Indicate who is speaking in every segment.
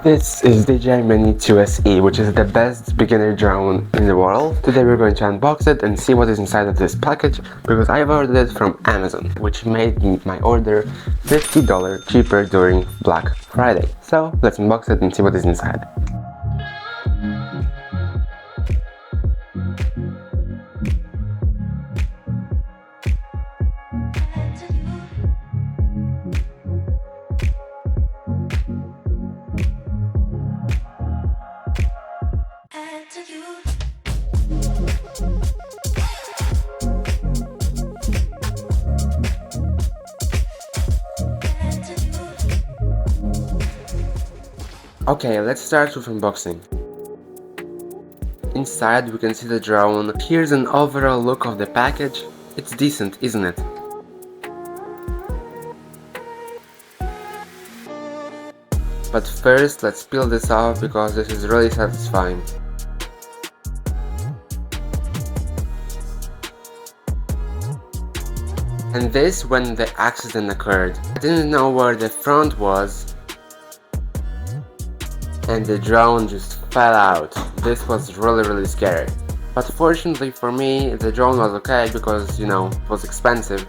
Speaker 1: This is DJI Mini 2SE, which is the best beginner drone in the world. Today we're going to unbox it and see what is inside of this package, because I've ordered it from Amazon, which made my order $50 cheaper during Black Friday. So let's unbox it and see what is inside. Okay, let's start with unboxing. Inside we can see the drone. Here's an overall look of the package. It's decent, isn't it? But first let's peel this off because this is really satisfying. And this when the accident occurred. I didn't know where the front was, and the drone just fell out. This was really scary. But fortunately for me, the drone was okay because, you know, it was expensive.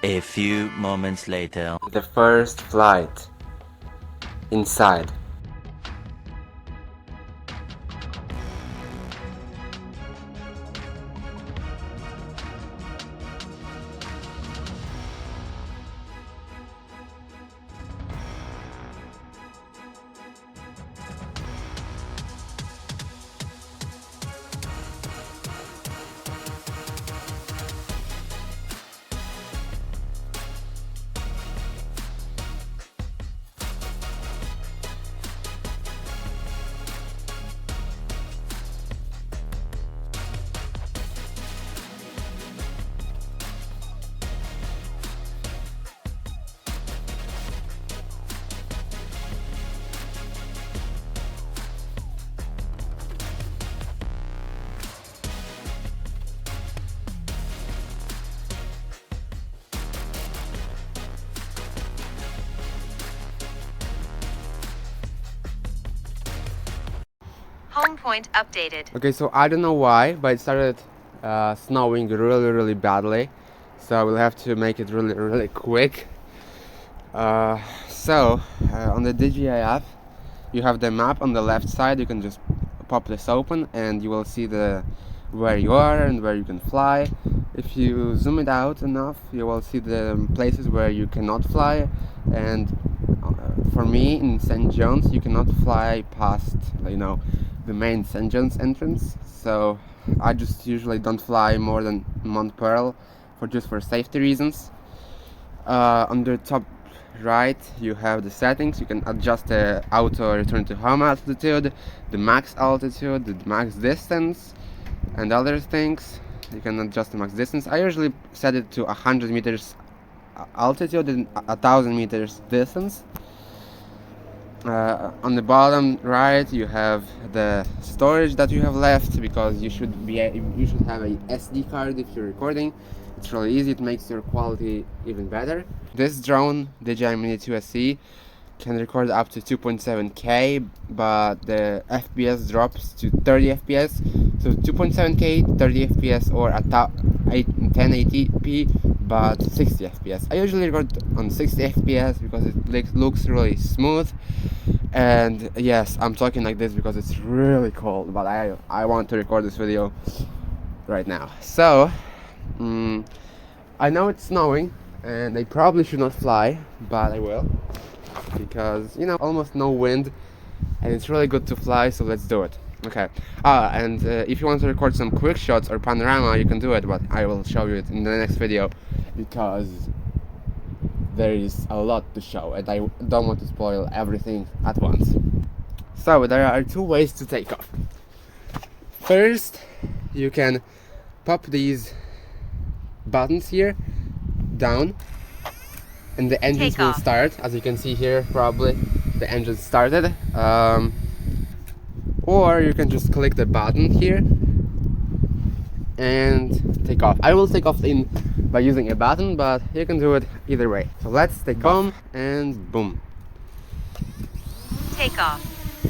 Speaker 2: A few moments later.
Speaker 1: The first flight inside.
Speaker 3: Home point updated.
Speaker 1: Okay, so I don't know why, but it started snowing really badly. So we'll have to make it really quick. On the DJI app, you have the map on the left side. You can just pop this open and you will see where you are and where you can fly. If you zoom it out enough, you will see the places where you cannot fly. And for me in St. John's, you cannot fly past, you know, the main St. John's entrance. So I just usually don't fly more than Mont Pearl for safety reasons. On the top right you have the settings. You can adjust the auto return to home altitude, the max altitude, the max distance, and other things. You can adjust the max distance. I usually set it to 100 meters altitude and 1000 meters distance. On the bottom right you have the storage that you have left, because you should have a SD card if you're recording. It's really easy, it makes your quality even better. This drone, DJI Mini 2SE, can record up to 2.7K, but the FPS drops to 30 FPS. So 2.7K, 30 FPS, or at 1080p, but 60 FPS. I usually record on 60 FPS because it looks really smooth. And yes, I'm talking like this because it's really cold, but I want to record this video right now. So I know it's snowing and I probably should not fly, but I will, because you know, almost no wind and it's really good to fly, so let's do it. Okay. And if you want to record some quick shots or panorama, you can do it, but I will show you it in the next video because there is a lot to show and I don't want to spoil everything at once. So there are two ways to take off. First, you can pop these buttons here down and the engines will start. As you can see here, probably the engine started. Or you can just click the button here and take off. I will take off by using a button, but you can do it either way. So let's take off and boom.
Speaker 3: Take off.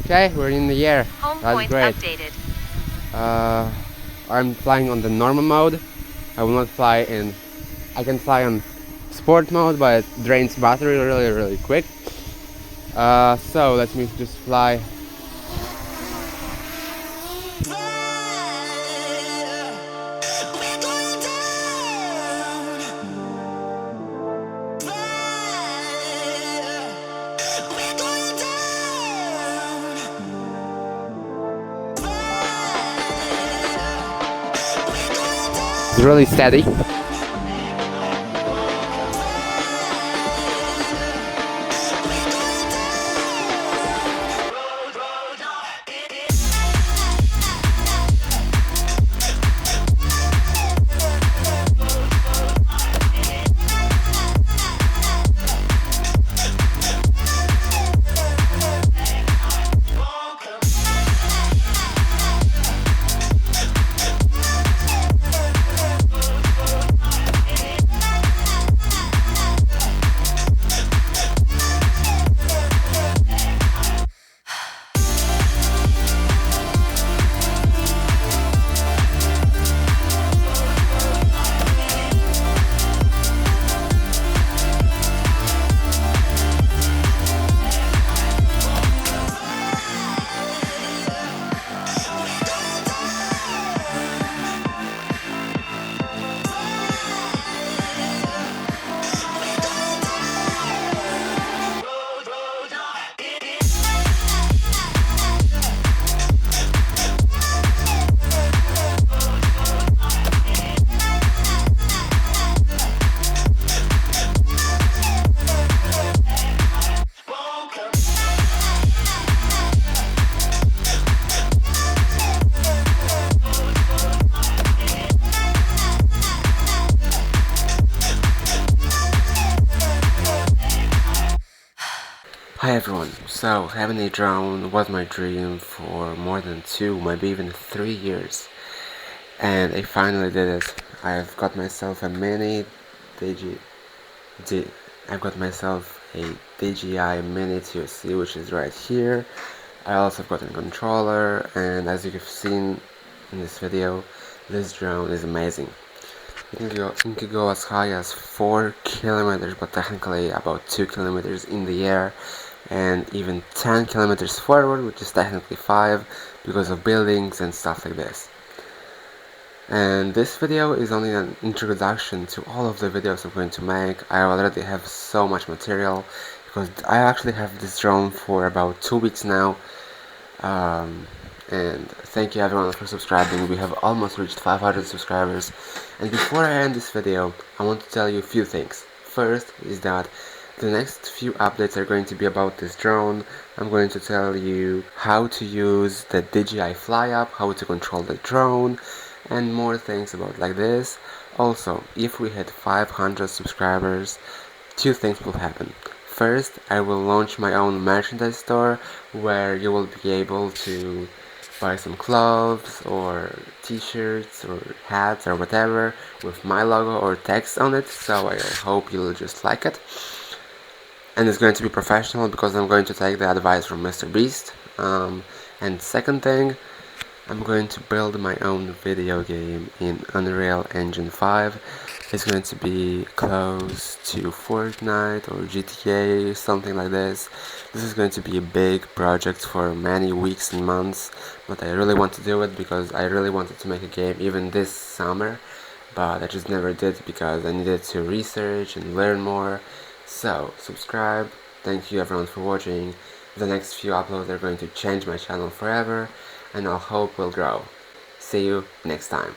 Speaker 1: Okay, we're in the air.
Speaker 3: Home
Speaker 1: That's
Speaker 3: point
Speaker 1: great.
Speaker 3: updated.
Speaker 1: I'm flying on the normal mode. I will not fly in. I can fly on sport mode, but it drains battery really quick. So let me just fly. It's really steady. Hi everyone, so having a drone was my dream for more than 2, maybe even 3 years, and I finally did it. I've got myself a mini I've got myself a DJI Mini 2C, which is right here. I also got a controller, and as you've seen in this video, this drone is amazing. You can go as high as 4 kilometers, but technically about 2 kilometers in the air, and even 10 kilometers forward, which is technically 5 because of buildings and stuff like this. And this video is only an introduction to all of the videos I'm going to make. I already have so much material because I actually have this drone for about 2 weeks now. And thank you everyone for subscribing. We have almost reached 500 subscribers. And before I end this video, I want to tell you a few things. First is that the next few updates are going to be about this drone. I'm going to tell you how to use the DJI Fly app, how to control the drone, and more things about like this. Also, if we hit 500 subscribers, 2 things will happen. First, I will launch my own merchandise store where you will be able to buy some clothes or t-shirts or hats or whatever with my logo or text on it, so I hope you'll just like it. and it's going to be professional because I'm going to take the advice from Mr. Beast. And second thing, I'm going to build my own video game in Unreal Engine 5. It's going to be close to Fortnite or GTA, something like this. This is going to be a big project for many weeks and months, but I really want to do it because I really wanted to make a game even this summer, but I just never did because I needed to research and learn more. So, subscribe. Thank you everyone for watching. The next few uploads are going to change my channel forever, and I hope will grow. See you next time.